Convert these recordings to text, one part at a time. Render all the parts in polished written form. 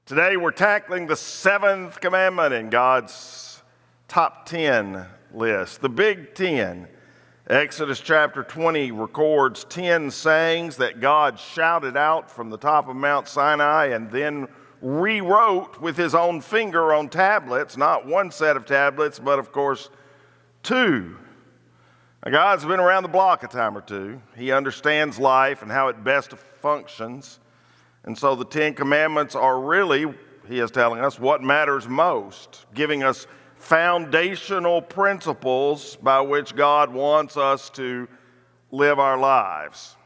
Today we're tackling the Seventh Commandment in God's top 10 list, the Big Ten. Exodus chapter 20 records 10 sayings that God shouted out from the top of Mount Sinai and then rewrote with his own finger on tablets, not one set of tablets, but of course two. Now, God's been around the block a time or two. He understands life and how it best functions. And so the 10 Commandments are really, he is telling us, what matters most, giving us foundational principles by which God wants us to live our lives.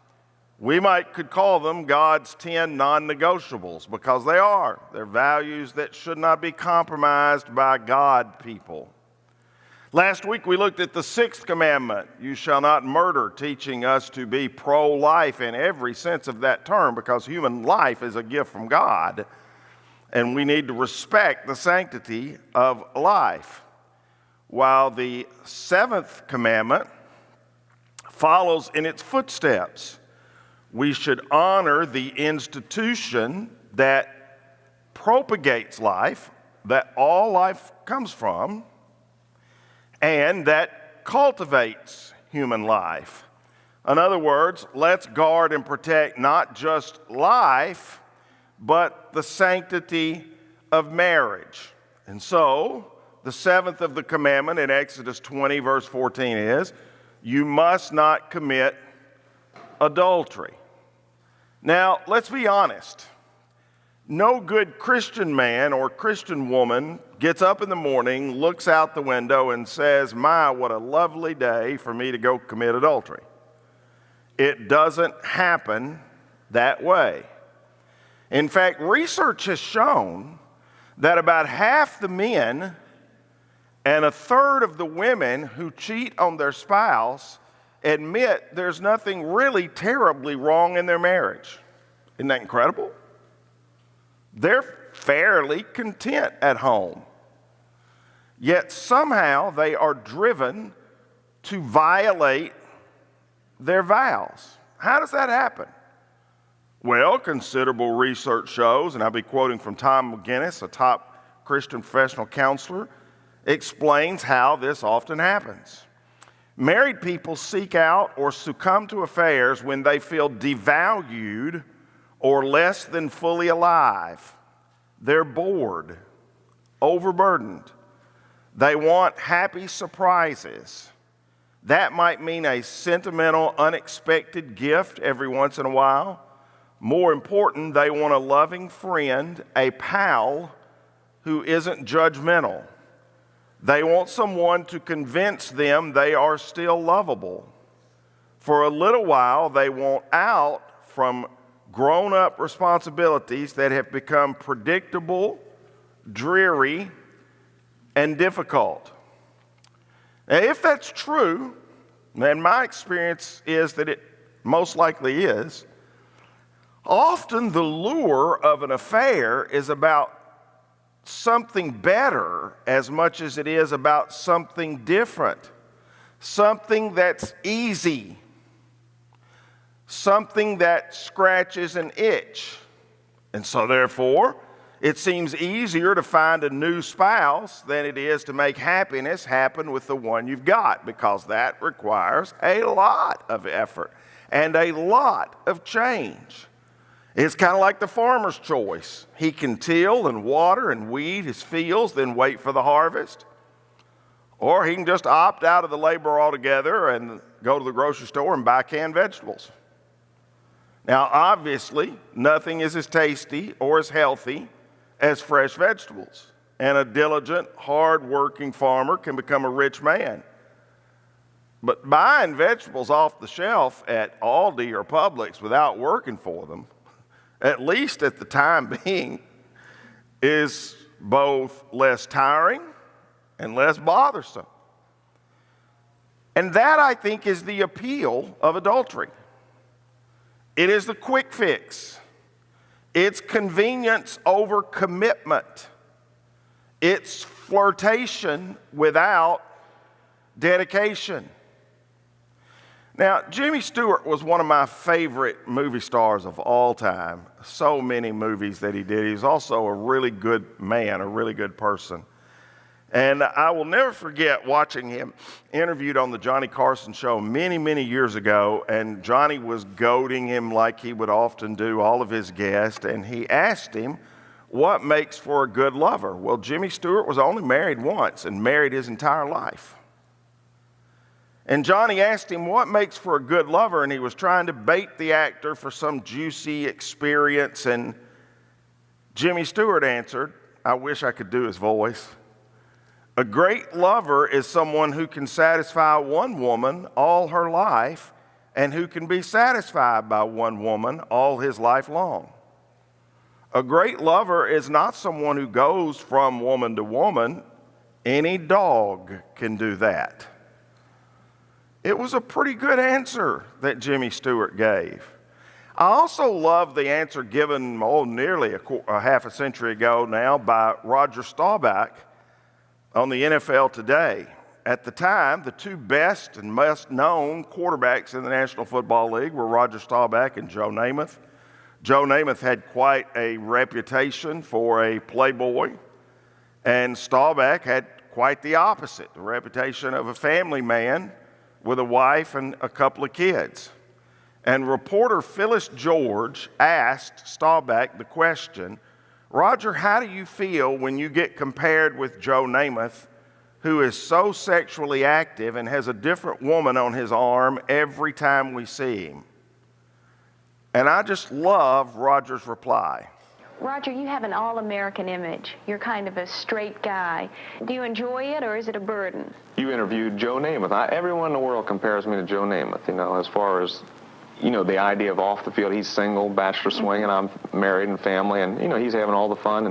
We could call them God's 10 non-negotiables because they are. They're values that should not be compromised by God people. Last week we looked at the 6th commandment, you shall not murder, teaching us to be pro-life in every sense of that term because human life is a gift from God and we need to respect the sanctity of life. While the 7th commandment follows in its footsteps, we should honor the institution that propagates life, that all life comes from, and that cultivates human life. In other words, let's guard and protect not just life, but the sanctity of marriage. And so, the 7th of the commandment in Exodus 20, verse 14 is, you must not commit adultery. Now, let's be honest. No good Christian man or Christian woman gets up in the morning, looks out the window, and says, my, what a lovely day for me to go commit adultery. It doesn't happen that way. In fact, research has shown that about half the men and a third of the women who cheat on their spouse admit there's nothing really terribly wrong in their marriage. Isn't that incredible? They're fairly content at home. Yet somehow they are driven to violate their vows. How does that happen? Well, considerable research shows, and I'll be quoting from Tom McGinnis, a top Christian professional counselor, explains how this often happens. Married people seek out or succumb to affairs when they feel devalued or less than fully alive. They're bored, overburdened. They want happy surprises. That might mean a sentimental, unexpected gift every once in a while. More important, they want a loving friend, a pal who isn't judgmental. They want someone to convince them they are still lovable. For a little while, they want out from grown-up responsibilities that have become predictable, dreary, and difficult. Now, if that's true, and my experience is that it most likely is, often the lure of an affair is about something better as much as it is about something different, something that's easy, something that scratches an itch. And so therefore, it seems easier to find a new spouse than it is to make happiness happen with the one you've got, because that requires a lot of effort and a lot of change. It's kind of like the farmer's choice. He can till and water and weed his fields, then wait for the harvest. Or he can just opt out of the labor altogether and go to the grocery store and buy canned vegetables. Now, obviously, nothing is as tasty or as healthy as fresh vegetables. And a diligent, hard-working farmer can become a rich man. But buying vegetables off the shelf at Aldi or Publix without working for them, at least at the time being, is both less tiring and less bothersome. And that, I think, is the appeal of adultery. It is the quick fix. It's convenience over commitment. It's flirtation without dedication. Now, Jimmy Stewart was one of my favorite movie stars of all time. So many movies that he did. He was also a really good man, a really good person. And I will never forget watching him interviewed on the Johnny Carson show many, many years ago. And Johnny was goading him like he would often do all of his guests. And he asked him, what makes for a good lover? Well, Jimmy Stewart was only married once and married his entire life. And Johnny asked him, what makes for a good lover? And he was trying to bait the actor for some juicy experience. And Jimmy Stewart answered, I wish I could do his voice. A great lover is someone who can satisfy one woman all her life and who can be satisfied by one woman all his life long. A great lover is not someone who goes from woman to woman. Any dog can do that. It was a pretty good answer that Jimmy Stewart gave. I also love the answer given nearly a half a century ago now by Roger Staubach on the NFL Today. At the time, the two best and most known quarterbacks in the National Football League were Roger Staubach and Joe Namath. Joe Namath had quite a reputation for a playboy, and Staubach had quite the opposite, the reputation of a family man with a wife and a couple of kids. And reporter Phyllis George asked Staubach the question, Roger, how do you feel when you get compared with Joe Namath, who is so sexually active and has a different woman on his arm every time we see him? And I just love Roger's reply. Roger, you have an all-American image. You're kind of a straight guy. Do you enjoy it, or is it a burden? You interviewed Joe Namath. Everyone in the world compares me to Joe Namath, as far as, the idea of off the field. He's single, bachelor swing, and I'm married and family, and, he's having all the fun.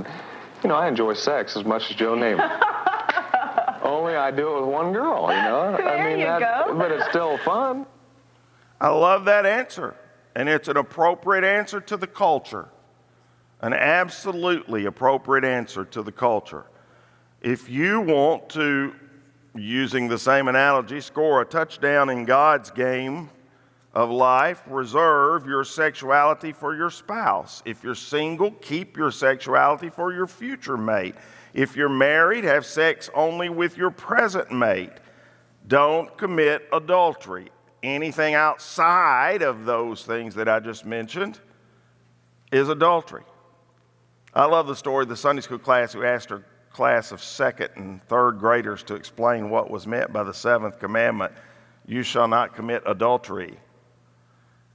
And, I enjoy sex as much as Joe Namath. Only I do it with one girl, There you go. But it's still fun. I love that answer, and it's an appropriate answer to the culture. An absolutely appropriate answer to the culture. If you want to, using the same analogy, score a touchdown in God's game of life, reserve your sexuality for your spouse. If you're single, keep your sexuality for your future mate. If you're married, have sex only with your present mate. Don't commit adultery. Anything outside of those things that I just mentioned is adultery. I love the story of the Sunday school class who asked her class of second and third graders to explain what was meant by the Seventh Commandment, you shall not commit adultery.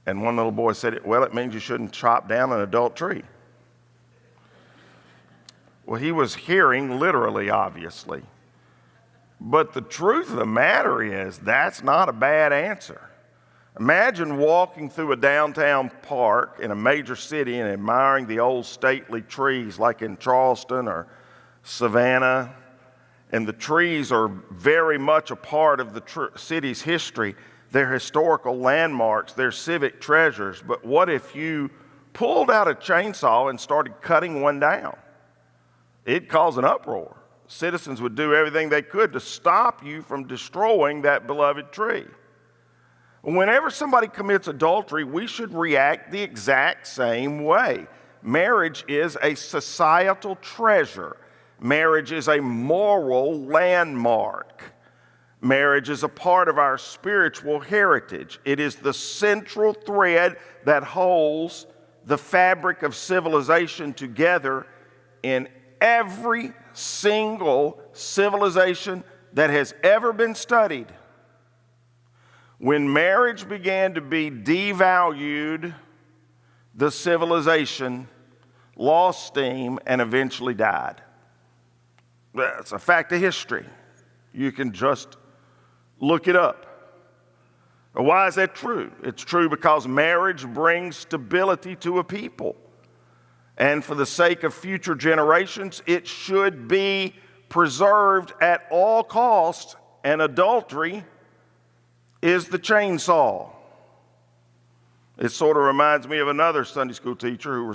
And one little boy said, well, it means you shouldn't chop down an adult tree. Well, he was hearing literally, obviously. But the truth of the matter is, that's not a bad answer. Imagine walking through a downtown park in a major city and admiring the old stately trees like in Charleston or Savannah. And the trees are very much a part of the city's history. They're historical landmarks, they're civic treasures. But what if you pulled out a chainsaw and started cutting one down? It'd cause an uproar. Citizens would do everything they could to stop you from destroying that beloved tree. Whenever somebody commits adultery, we should react the exact same way. Marriage is a societal treasure. Marriage is a moral landmark. Marriage is a part of our spiritual heritage. It is the central thread that holds the fabric of civilization together in every single civilization that has ever been studied. When marriage began to be devalued, the civilization lost steam and eventually died. That's a fact of history. You can just look it up. Why is that true? It's true because marriage brings stability to a people. And for the sake of future generations, it should be preserved at all costs, and adultery is the chainsaw. It sort of reminds me of another Sunday school teacher who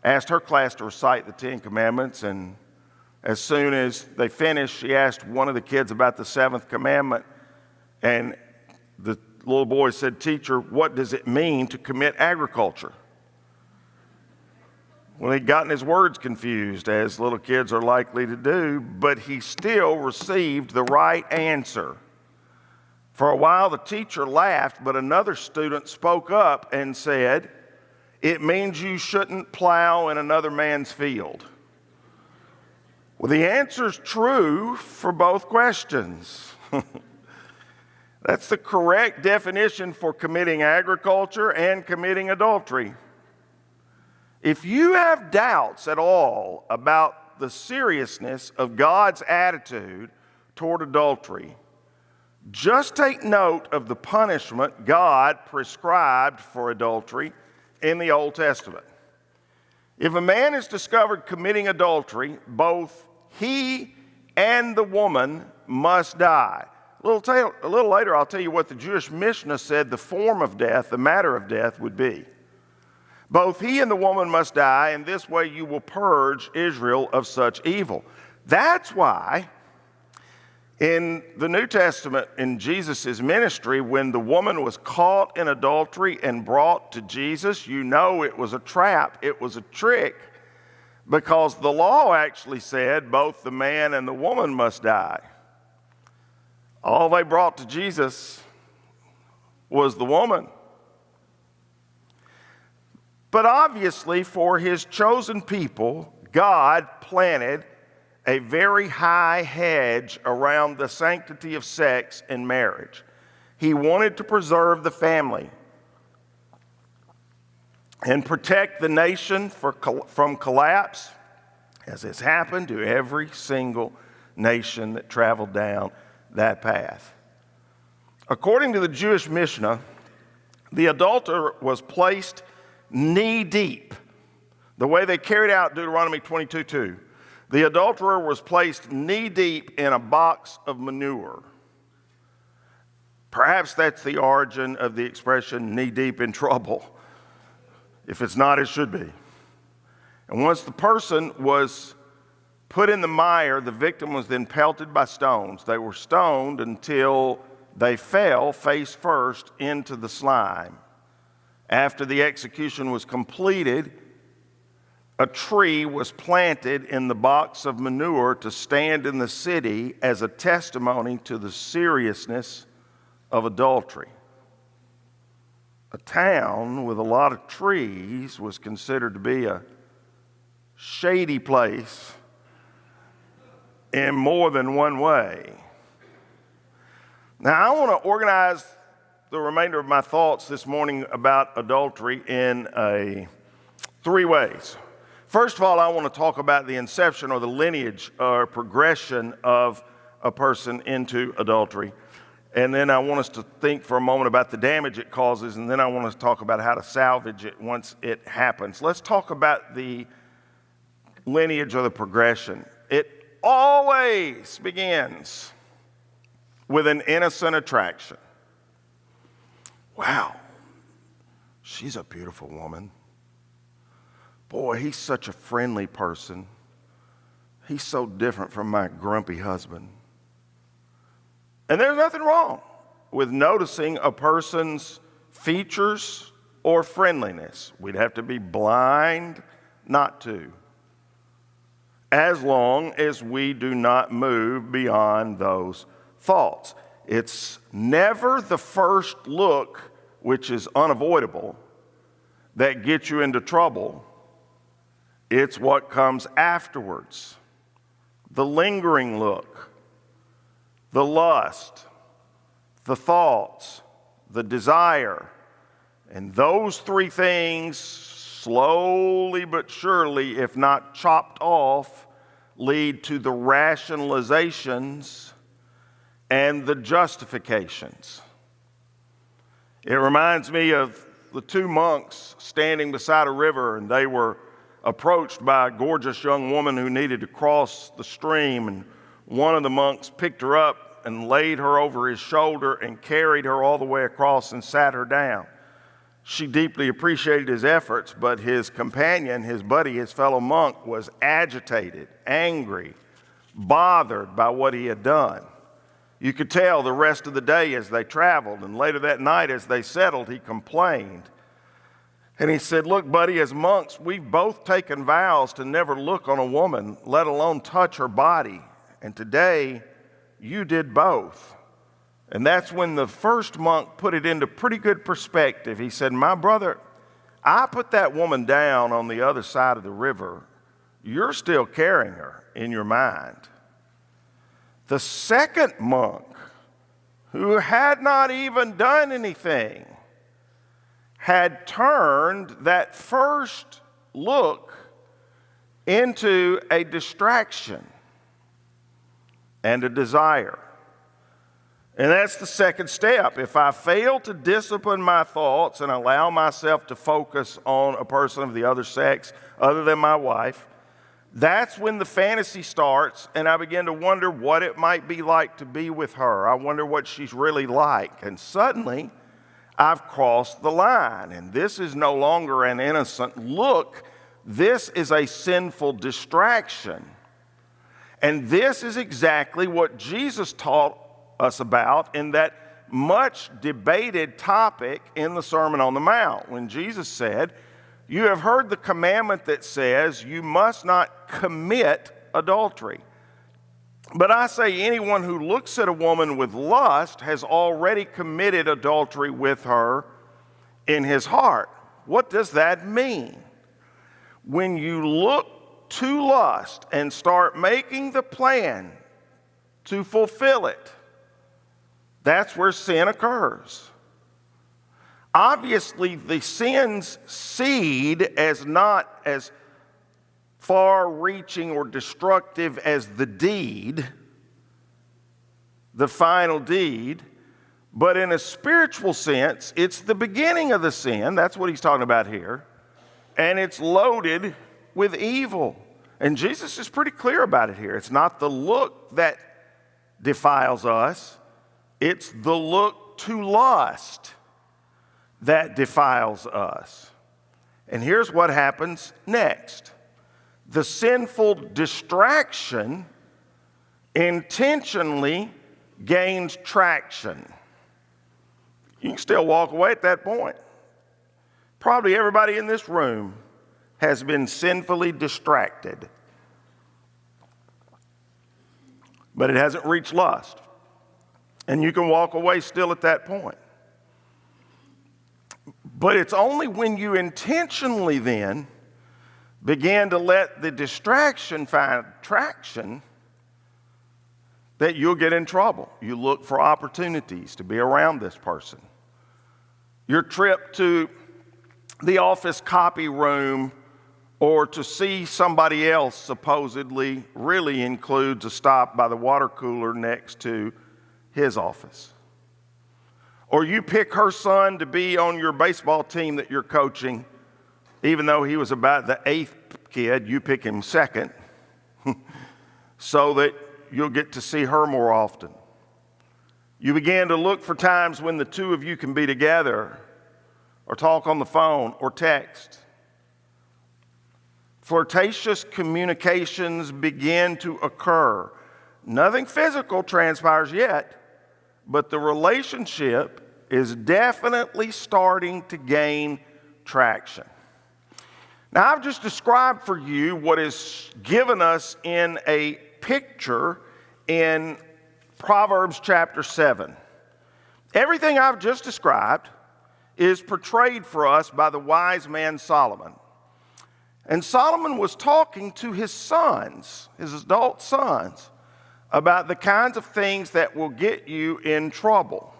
asked her class to recite the 10 Commandments, and as soon as they finished, she asked one of the kids about the Seventh Commandment, and the little boy said, "Teacher, what does it mean to commit agriculture?" Well, he'd gotten his words confused, as little kids are likely to do, but he still received the right answer. For a while, the teacher laughed, but another student spoke up and said, "It means you shouldn't plow in another man's field." Well, the answer's true for both questions. That's the correct definition for committing agriculture and committing adultery. If you have doubts at all about the seriousness of God's attitude toward adultery, just take note of the punishment God prescribed for adultery in the Old Testament. If a man is discovered committing adultery, both he and the woman must die. A little later, I'll tell you what the Jewish Mishnah said the form of death, the matter of death, would be. Both he and the woman must die, and this way you will purge Israel of such evil. That's why in the New Testament, in Jesus' ministry, when the woman was caught in adultery and brought to Jesus, you know it was a trap, it was a trick, because the law actually said both the man and the woman must die. All they brought to Jesus was the woman. But obviously, for his chosen people, God planted a very high hedge around the sanctity of sex and marriage. He wanted to preserve the family and protect the nation from collapse, as has happened to every single nation that traveled down that path. According to the Jewish Mishnah, the adulterer was placed knee deep. The way they carried out Deuteronomy 22:2, the adulterer was placed knee deep in a box of manure. Perhaps that's the origin of the expression knee deep in trouble. If it's not, it should be. And once the person was put in the mire, the victim was then pelted by stones. They were stoned until they fell face first into the slime. After the execution was completed, a tree was planted in the box of manure to stand in the city as a testimony to the seriousness of adultery. A town with a lot of trees was considered to be a shady place in more than one way. Now, I want to organize the remainder of my thoughts this morning about adultery in three ways. First of all, I want to talk about the inception or the lineage or progression of a person into adultery. And then I want us to think for a moment about the damage it causes, and then I want us to talk about how to salvage it once it happens. Let's talk about the lineage or the progression. It always begins with an innocent attraction. Wow, she's a beautiful woman. Boy, he's such a friendly person. He's so different from my grumpy husband. And there's nothing wrong with noticing a person's features or friendliness. We'd have to be blind not to, as long as we do not move beyond those thoughts. It's never the first look, which is unavoidable, that gets you into trouble. It's what comes afterwards. The lingering look, the lust, the thoughts, the desire. And those three things, slowly but surely, if not chopped off, lead to the rationalizations and the justifications. It reminds me of the two monks standing beside a river, and they were approached by a gorgeous young woman who needed to cross the stream, and one of the monks picked her up and laid her over his shoulder and carried her all the way across and sat her down. She deeply appreciated his efforts, but his companion, his buddy, his fellow monk, was agitated, angry, bothered by what he had done. You could tell the rest of the day as they traveled, and later that night as they settled, he complained. And he said, look, buddy, as monks, we've both taken vows to never look on a woman, let alone touch her body. And today, you did both. And that's when the first monk put it into pretty good perspective. He said, my brother, I put that woman down on the other side of the river. You're still carrying her in your mind. The second monk, who had not even done anything, had turned that first look into a distraction and a desire. And that's the second step. If I fail to discipline my thoughts and allow myself to focus on a person of the other sex other than my wife, that's when the fantasy starts, and I begin to wonder what it might be like to be with her. I wonder what she's really like. And suddenly, I've crossed the line, and this is no longer an innocent look. This is a sinful distraction. And this is exactly what Jesus taught us about in that much debated topic in the Sermon on the Mount, when Jesus said, you have heard the commandment that says you must not commit adultery. But I say anyone who looks at a woman with lust has already committed adultery with her in his heart. What does that mean? When you look to lust and start making the plan to fulfill it, that's where sin occurs. Obviously, the sin's seed is not as far-reaching or destructive as the deed, the final deed, but in a spiritual sense, it's the beginning of the sin. That's what he's talking about here. And it's loaded with evil. And Jesus is pretty clear about it here. It's not the look that defiles us. It's the look to lust that defiles us. And here's what happens next. The sinful distraction intentionally gains traction. You can still walk away at that point. Probably everybody in this room has been sinfully distracted, but it hasn't reached lust. And you can walk away still at that point. But it's only when you intentionally then begin to let the distraction find traction that you'll get in trouble. You look for opportunities to be around this person. Your trip to the office copy room or to see somebody else supposedly really includes a stop by the water cooler next to his office. Or you pick her son to be on your baseball team that you're coaching, even though he was about the 8th kid, you pick him second, so that you'll get to see her more often. You begin to look for times when the two of you can be together, or talk on the phone, or text. Flirtatious communications begin to occur. Nothing physical transpires yet, but the relationship is definitely starting to gain traction. Now, I've just described for you what is given us in a picture in Proverbs chapter 7. Everything I've just described is portrayed for us by the wise man Solomon. And Solomon was talking to his sons, his adult sons, about the kinds of things that will get you in trouble.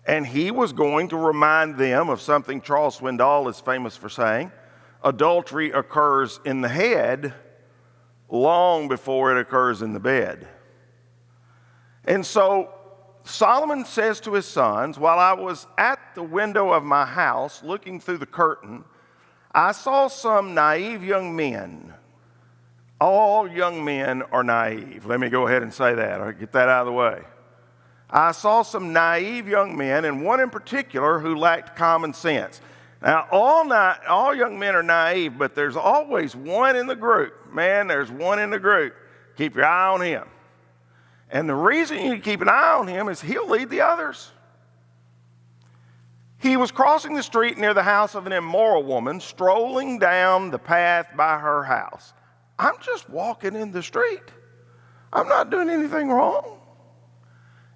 And he was going to remind them of something Charles Swindoll is famous for saying: adultery occurs in the head long before it occurs in the bed. And so Solomon says to his sons, while I was at the window of my house looking through the curtain, I saw some naive young men. All young men are naive. Let me go ahead and say that. I'll get that out of the way. I saw some naive young men, and one in particular who lacked common sense. Now, all young men are naive, but there's always one in the group. Man, there's one in the group. Keep your eye on him. And the reason you need to keep an eye on him is he'll lead the others. He was crossing the street near the house of an immoral woman, strolling down the path by her house. I'm just walking in the street. I'm not doing anything wrong.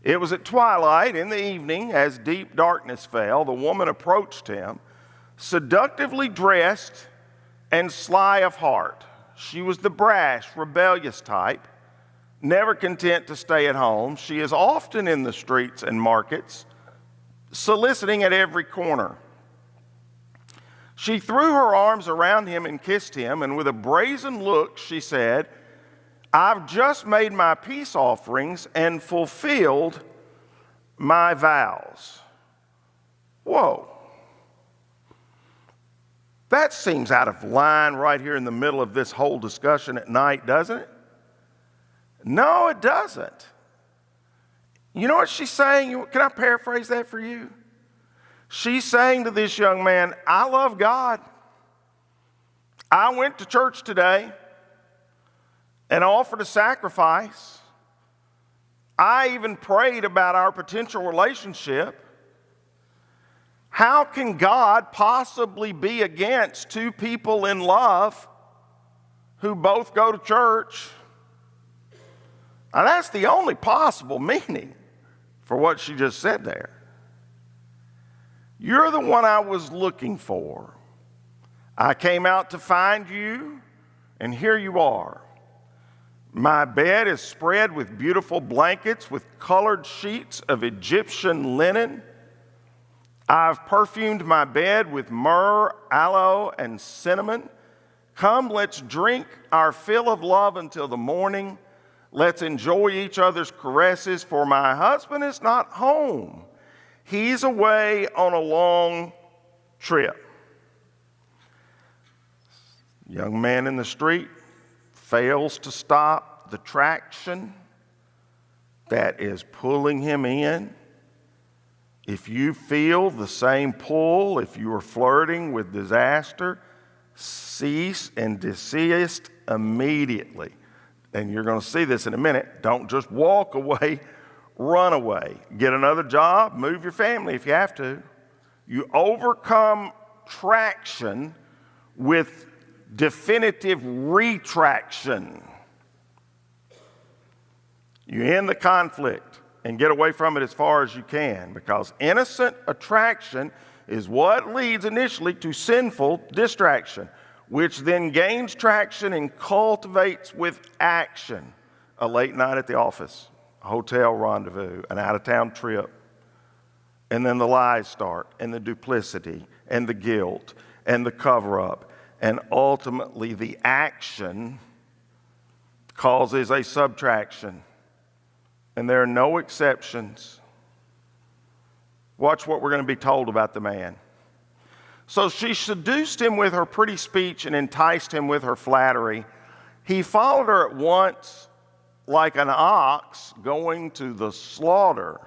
It was at twilight in the evening, as deep darkness fell, the woman approached him, seductively dressed and sly of heart. She was the brash, rebellious type, never content to stay at home. She is often in the streets and markets, soliciting at every corner. She threw her arms around him and kissed him, and with a brazen look she said, I've just made my peace offerings and fulfilled my vows. Whoa. That seems out of line right here in the middle of this whole discussion at night, doesn't it? No, it doesn't. You know what she's saying? Can I paraphrase that for you? She's saying to this young man, I love God. I went to church today and offered a sacrifice. I even prayed about our potential relationship. How can God possibly be against two people in love who both go to church? Now, that's the only possible meaning for what she just said there. You're the one I was looking for. I came out to find you, and here you are. My bed is spread with beautiful blankets with colored sheets of Egyptian linen. I've perfumed my bed with myrrh, aloe, and cinnamon. Come, let's drink our fill of love until the morning. Let's enjoy each other's caresses, for my husband is not home. He's away on a long trip. Young man in the street fails to stop the traction that is pulling him in. If you feel the same pull, if you are flirting with disaster, cease and desist immediately. And you're going to see this in a minute. Don't just walk away, run away. Get another job, move your family if you have to. You overcome traction with definitive retraction. You end the conflict and get away from it as far as you can, because innocent attraction is what leads initially to sinful distraction, which then gains traction and cultivates with action. A late night at the office, a hotel rendezvous, an out-of-town trip. And then the lies start, and the duplicity, and the guilt, and the cover-up. And ultimately, the action causes a subtraction. And there are no exceptions. Watch what we're going to be told about the man. So she seduced him with her pretty speech and enticed him with her flattery. He followed her at once like an ox going to the slaughter.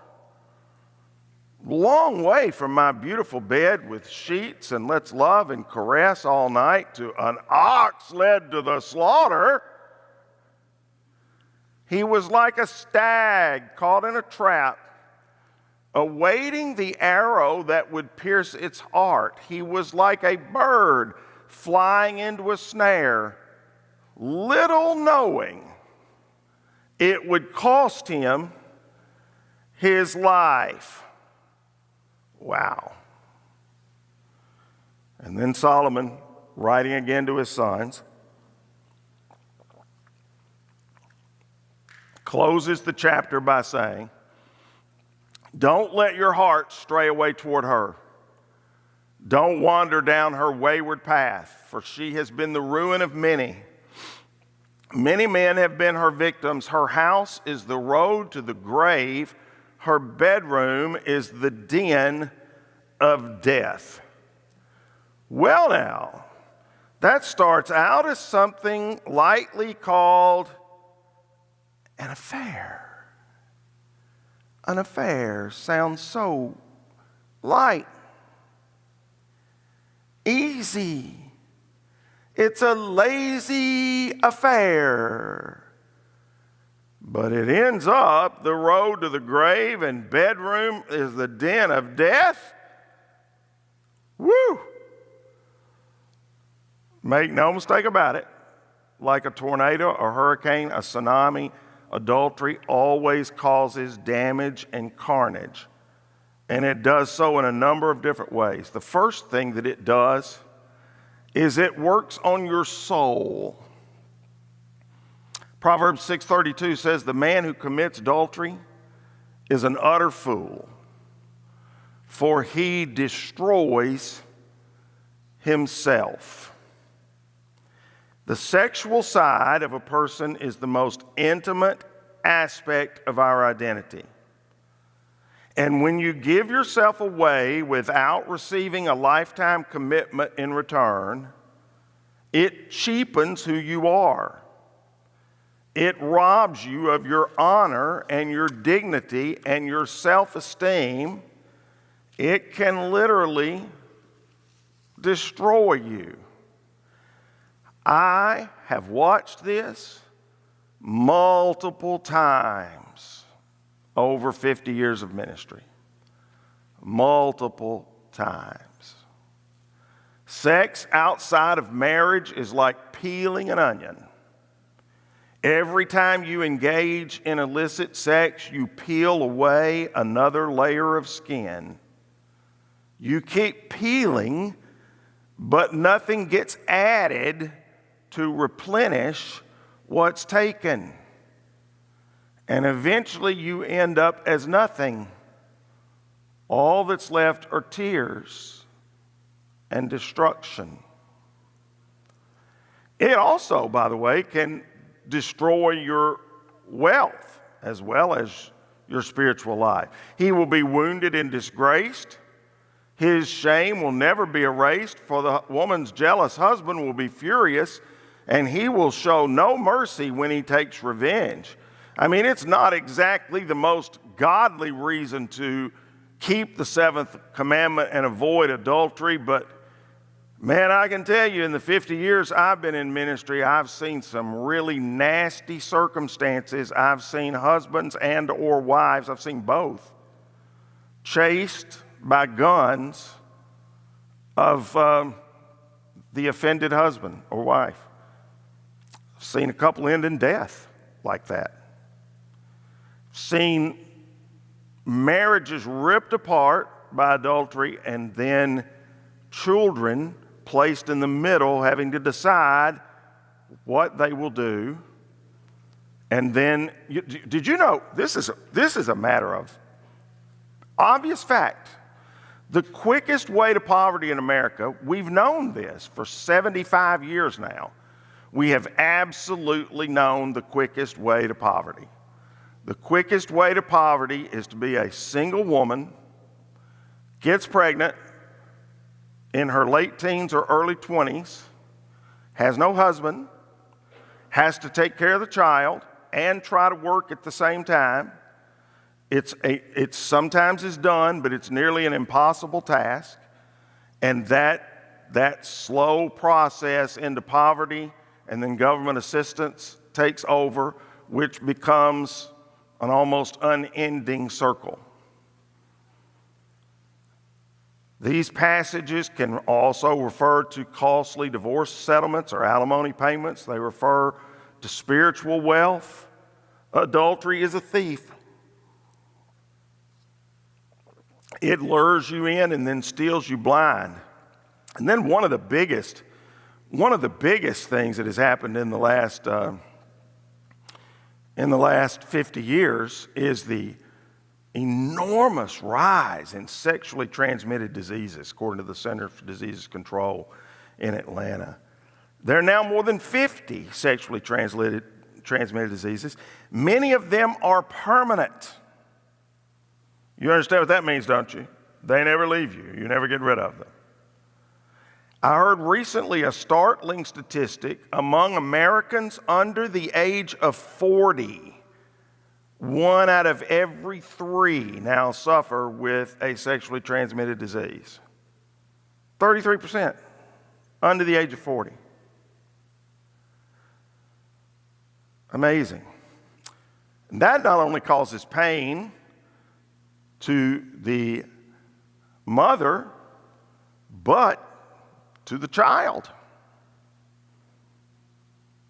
Long way from my beautiful bed with sheets and let's love and caress all night to an ox led to the slaughter. He was like a stag caught in a trap, awaiting the arrow that would pierce its heart. He was like a bird flying into a snare, little knowing it would cost him his life. Wow. And then Solomon, writing again to his sons, closes the chapter by saying, don't let your heart stray away toward her. Don't wander down her wayward path, for she has been the ruin of many. Many men have been her victims. Her house is the road to the grave. Her bedroom is the den of death. Well now, that starts out as something lightly called an affair. An affair sounds so light, easy. It's a lazy affair. But it ends up the road to the grave, and bedroom is the den of death. Woo! Make no mistake about it. Like a tornado, a hurricane, a tsunami, adultery always causes damage and carnage. And it does so in a number of different ways. The first thing that it does is it works on your soul. Proverbs 6:32 says, "The man who commits adultery is an utter fool, for he destroys himself." The sexual side of a person is the most intimate aspect of our identity. And when you give yourself away without receiving a lifetime commitment in return, it cheapens who you are. It robs you of your honor and your dignity and your self-esteem. It can literally destroy you. I have watched this multiple times over 50 years of ministry. Multiple times. Sex outside of marriage is like peeling an onion. Every time you engage in illicit sex, you peel away another layer of skin. You keep peeling, but nothing gets added to replenish what's taken. And eventually you end up as nothing. All that's left are tears and destruction. It also, by the way, can destroy your wealth as well as your spiritual life. He will be wounded and disgraced. His shame will never be erased, for the woman's jealous husband will be furious, and he will show no mercy when he takes revenge. I mean, it's not exactly the most godly reason to keep the seventh commandment and avoid adultery, but man, I can tell you in the 50 years I've been in ministry, I've seen some really nasty circumstances. I've seen husbands and or wives, I've seen both, chased by guns of the offended husband or wife. I've seen a couple end in death like that. Seen marriages ripped apart by adultery, and then children placed in the middle having to decide what they will do. And then, did you know, this is a matter of obvious fact. The quickest way to poverty in America, we've known this for 75 years now. We have absolutely known the quickest way to poverty. The quickest way to poverty is to be a single woman, gets pregnant in her late teens or early 20s, has no husband, has to take care of the child and try to work at the same time. It sometimes is done, but it's nearly an impossible task. And that slow process into poverty and then government assistance takes over, which becomes an almost unending circle. These passages can also refer to costly divorce settlements or alimony payments. They refer to spiritual wealth. Adultery is a thief. It lures you in and then steals you blind. And then one of the biggest things that has happened in the last 50 years is the enormous rise in sexually transmitted diseases, according to the Center for Disease Control in Atlanta. There are now more than 50 sexually transmitted diseases. Many of them are permanent. You understand what that means, don't you? They never leave you. You never get rid of them. I heard recently a startling statistic among Americans under the age of 40. 1 out of every 3 now suffer with a sexually transmitted disease. 33% under the age of 40. Amazing. And that not only causes pain to the mother, but to the child,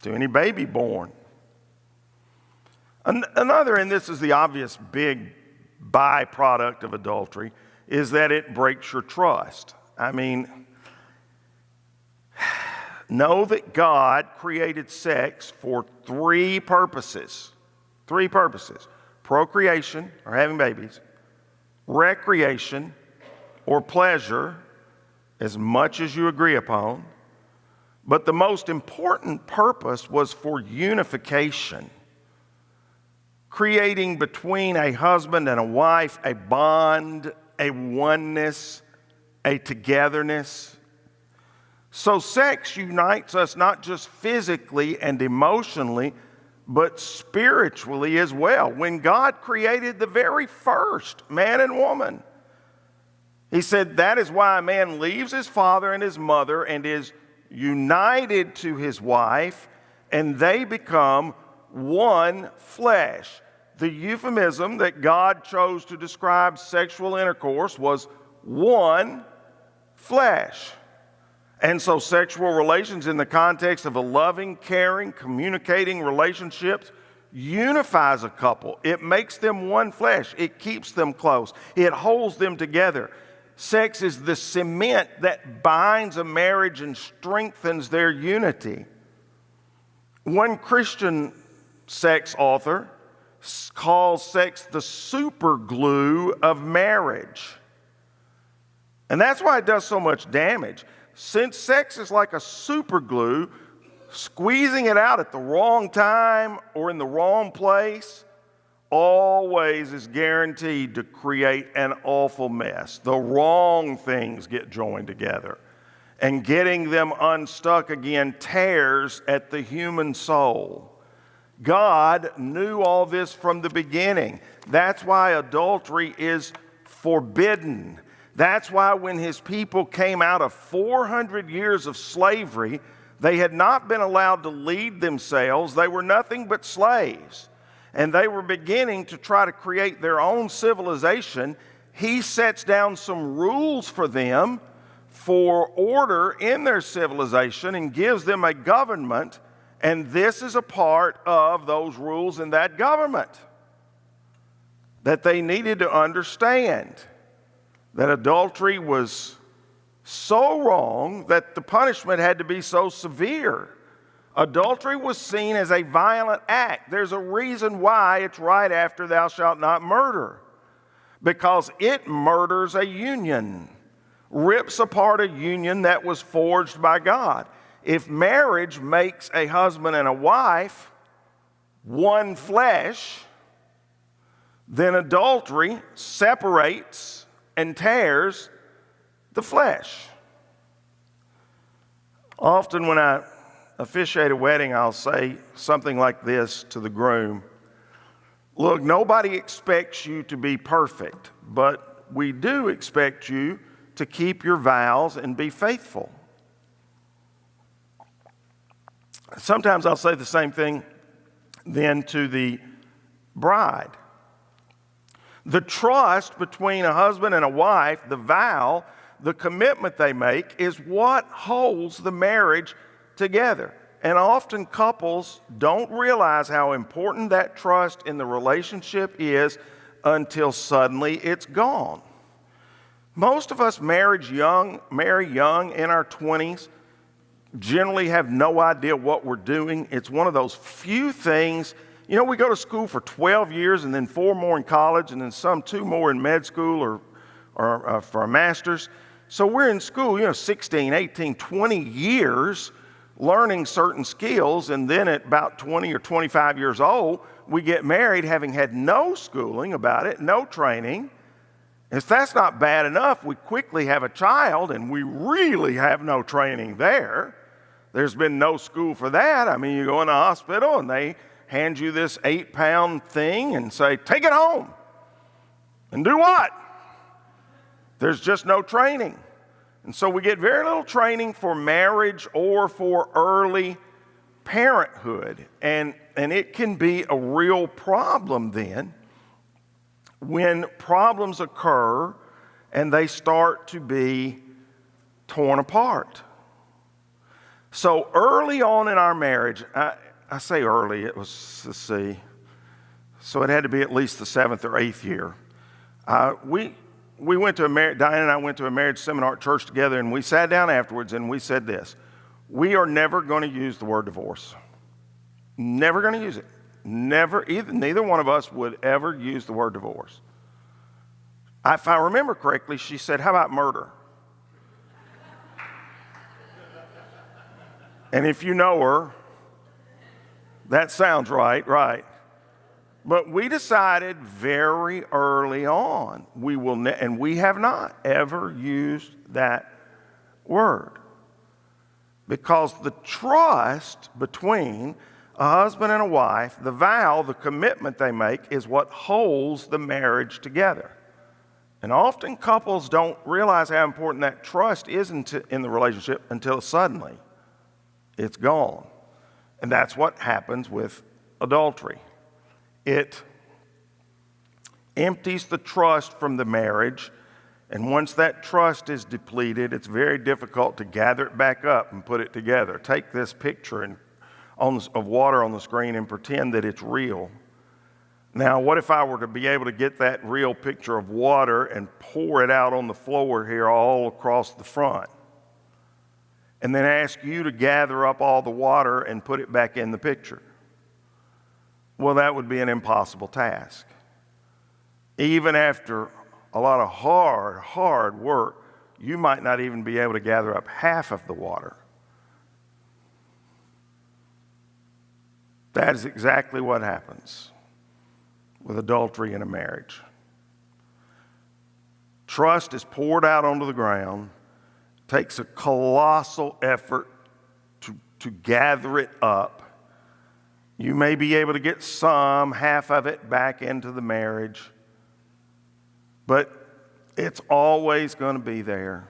to any baby born. Another, and this is the obvious big byproduct of adultery, is that it breaks your trust. I mean, know that God created sex for three purposes. Three purposes: procreation, or having babies, recreation, or pleasure, as much as you agree upon. But the most important purpose was for unification, creating between a husband and a wife a bond, a oneness, a togetherness. So sex unites us not just physically and emotionally, but spiritually as well. When God created the very first man and woman, He said that is why a man leaves his father and his mother and is united to his wife, and they become one flesh. The euphemism that God chose to describe sexual intercourse was one flesh. And so sexual relations in the context of a loving, caring, communicating relationships unifies a couple. It makes them one flesh. It keeps them close. It holds them together. Sex is the cement that binds a marriage and strengthens their unity. One Christian sex author calls sex the super glue of marriage. And that's why it does so much damage. Since sex is like a super glue, squeezing it out at the wrong time or in the wrong place always is guaranteed to create an awful mess. The wrong things get joined together, and getting them unstuck again tears at the human soul. God knew all this from the beginning. That's why adultery is forbidden. That's why when His people came out of 400 years of slavery, they had not been allowed to lead themselves. They were nothing but slaves. And they were beginning to try to create their own civilization. He sets down some rules for them for order in their civilization and gives them a government. And this is a part of those rules in that government that they needed to understand. That adultery was so wrong that the punishment had to be so severe. Adultery was seen as a violent act. There's a reason why it's right after thou shalt not murder. Because it murders a union, rips apart a union that was forged by God. If marriage makes a husband and a wife one flesh, then adultery separates and tears the flesh. Often when I officiate a wedding, I'll say something like this to the groom: look, nobody expects you to be perfect, but we do expect you to keep your vows and be faithful. Sometimes I'll say the same thing then to the bride. The trust between a husband and a wife, the vow, the commitment they make, is what holds the marriage together. And often couples don't realize how important that trust in the relationship is until suddenly it's gone. Most of us marry young in our 20s, generally have no idea what we're doing. It's one of those few things. You know, we go to school for 12 years and then 4 more in college and then 2 more in med school or for a master's. So we're in school, 16, 18, 20 years learning certain skills, and then at about 20 or 25 years old, we get married having had no schooling about it, no training. If that's not bad enough, we quickly have a child and we really have no training there. There's been no school for that. I mean, you go in the hospital and they hand you this 8-pound thing and say, take it home. And do what? There's just no training. And so we get very little training for marriage or for early parenthood. And it can be a real problem then when problems occur and they start to be torn apart. So early on in our marriage, I say early, it was, let's see, so it had to be at least the 7th or 8th year. We went to Diane and I went to a marriage seminar at church together, and we sat down afterwards and we said this: we are never going to use the word divorce. Never going to use it. Neither one of us would ever use the word divorce. If I remember correctly, she said, how about murder? And if you know her, that sounds right? But we decided very early on, and we have not ever used that word. Because the trust between a husband and a wife, the vow, the commitment they make, is what holds the marriage together. And often couples don't realize how important that trust is in the relationship until suddenly it's gone. And that's what happens with adultery. It empties the trust from the marriage, and once that trust is depleted, it's very difficult to gather it back up and put it together. Take this picture of water on the screen and pretend that it's real. Now, what if I were to be able to get that real picture of water and pour it out on the floor here all across the front, and then ask you to gather up all the water and put it back in the picture? Well, that would be an impossible task. Even after a lot of hard work, you might not even be able to gather up half of the water. That is exactly what happens with adultery in a marriage. Trust is poured out onto the ground. It takes a colossal effort to gather it up. You may be able to get half of it back into the marriage, but it's always going to be there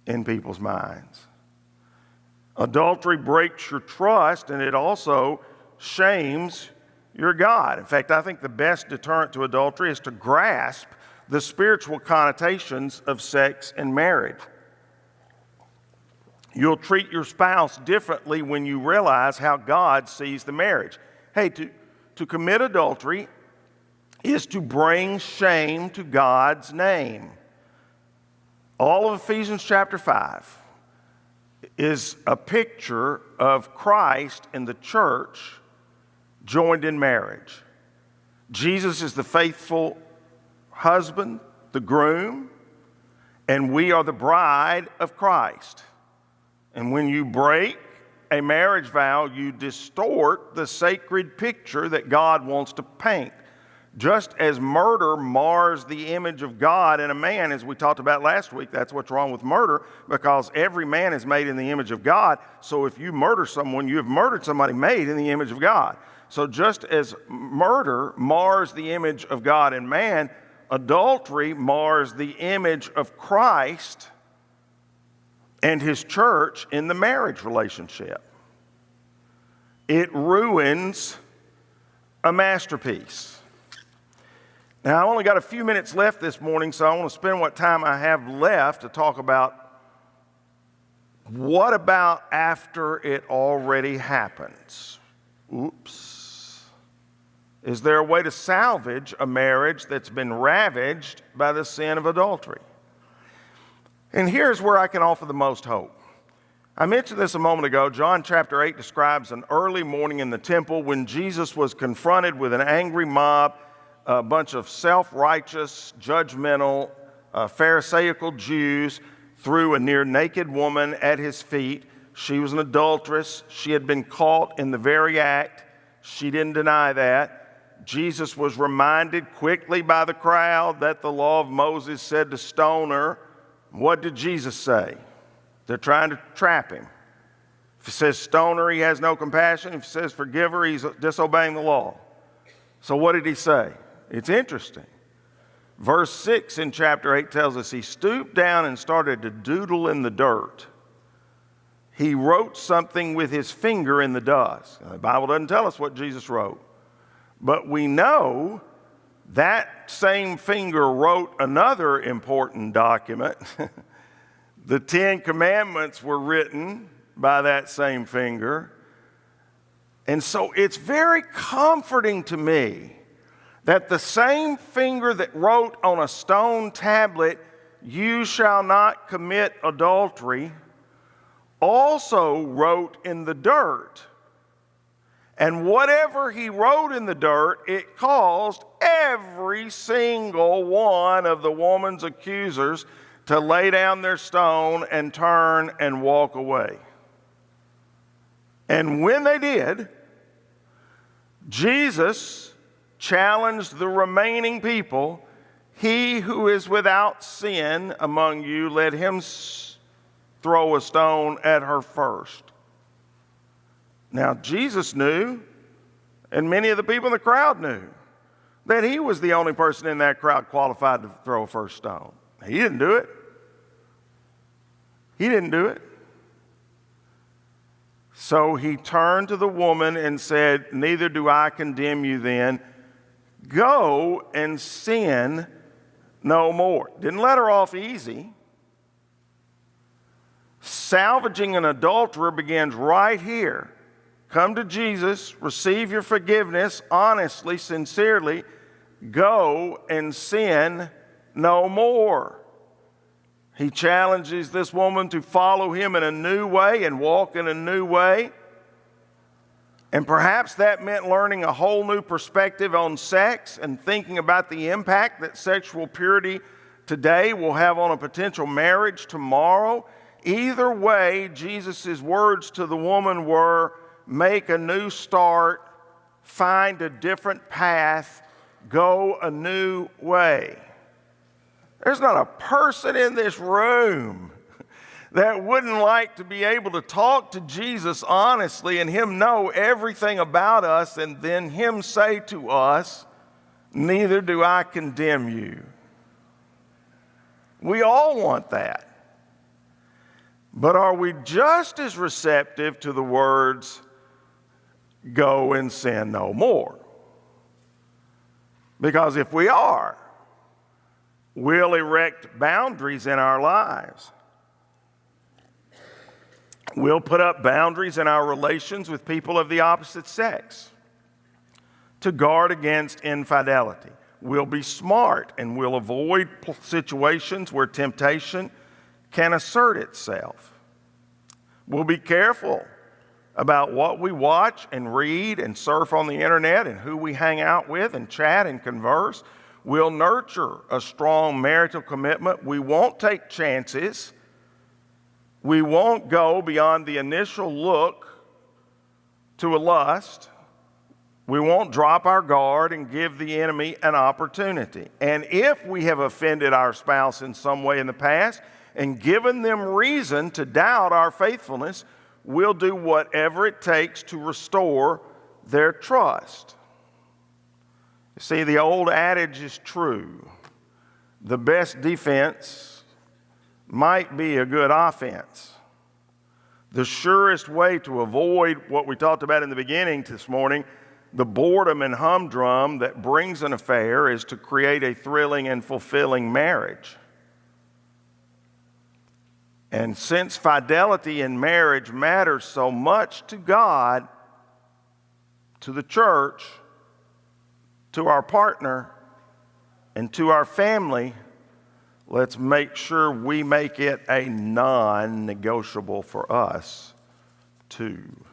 in people's minds. Adultery breaks your trust, and it also shames your God. In fact, I think the best deterrent to adultery is to grasp the spiritual connotations of sex and marriage. You'll treat your spouse differently when you realize how God sees the marriage. Hey, to commit adultery is to bring shame to God's name. All of Ephesians chapter 5 is a picture of Christ and the church joined in marriage. Jesus is the faithful husband, the groom, and we are the bride of Christ. And when you break a marriage vow, you distort the sacred picture that God wants to paint. Just as murder mars the image of God in a man, as we talked about last week, that's what's wrong with murder, because every man is made in the image of God. So if you murder someone, you have murdered somebody made in the image of God. So just as murder mars the image of God in man, adultery mars the image of Christ and his church in the marriage relationship. It ruins a masterpiece. Now, I only got a few minutes left this morning, so I want to spend what time I have left to talk about what about after it already happens. Oops. Is there a way to salvage a marriage that's been ravaged by the sin of adultery? And here's where I can offer the most hope. I mentioned this a moment ago. John chapter 8 describes an early morning in the temple when Jesus was confronted with an angry mob, a bunch of self-righteous, judgmental, Pharisaical Jews threw a near-naked woman at his feet. She was an adulteress. She had been caught in the very act. She didn't deny that. Jesus was reminded quickly by the crowd that the law of Moses said to stone her. What did Jesus say? They're trying to trap him. If he says stone her, he has no compassion. If he says forgive her, he's disobeying the law. So what did he say? It's interesting. Verse 6 in chapter 8 tells us he stooped down and started to doodle in the dirt. he wrote something with his finger in the dust. Now, the Bible doesn't tell us what Jesus wrote, but we know that same finger wrote another important document. The 10 Commandments were written by that same finger. And so it's very comforting to me that the same finger that wrote on a stone tablet, "You shall not commit adultery," also wrote in the dirt. And whatever he wrote in the dirt, it caused every single one of the woman's accusers to lay down their stone and turn and walk away. And when they did, Jesus challenged the remaining people, "He who is without sin among you, let him throw a stone at her first." Now, Jesus knew, and many of the people in the crowd knew, that he was the only person in that crowd qualified to throw a first stone. He didn't do it. He didn't do it. So he turned to the woman and said, "Neither do I condemn you then. Go and sin no more." Didn't let her off easy. Salvaging an adulterer begins right here. Come to Jesus, receive your forgiveness honestly, sincerely. Go and sin no more. He challenges this woman to follow him in a new way and walk in a new way. And perhaps that meant learning a whole new perspective on sex and thinking about the impact that sexual purity today will have on a potential marriage tomorrow. Either way, Jesus' words to the woman were, make a new start, find a different path, go a new way. There's not a person in this room that wouldn't like to be able to talk to Jesus honestly and him know everything about us and then him say to us, "Neither do I condemn you." We all want that. But are we just as receptive to the words, "Go and sin no more"? Because if we are, we'll erect boundaries in our lives. We'll put up boundaries in our relations with people of the opposite sex to guard against infidelity. We'll be smart and we'll avoid situations where temptation can assert itself. We'll be careful about what we watch and read and surf on the internet and who we hang out with and chat and converse. We'll nurture a strong marital commitment. We won't take chances. We won't go beyond the initial look to a lust. We won't drop our guard and give the enemy an opportunity. And if we have offended our spouse in some way in the past and given them reason to doubt our faithfulness, we'll do whatever it takes to restore their trust. You see, the old adage is true. The best defense might be a good offense. The surest way to avoid what we talked about in the beginning this morning, the boredom and humdrum that brings an affair, is to create a thrilling and fulfilling marriage. And since fidelity in marriage matters so much to God, to the church, to our partner, and to our family, let's make sure we make it a non-negotiable for us too.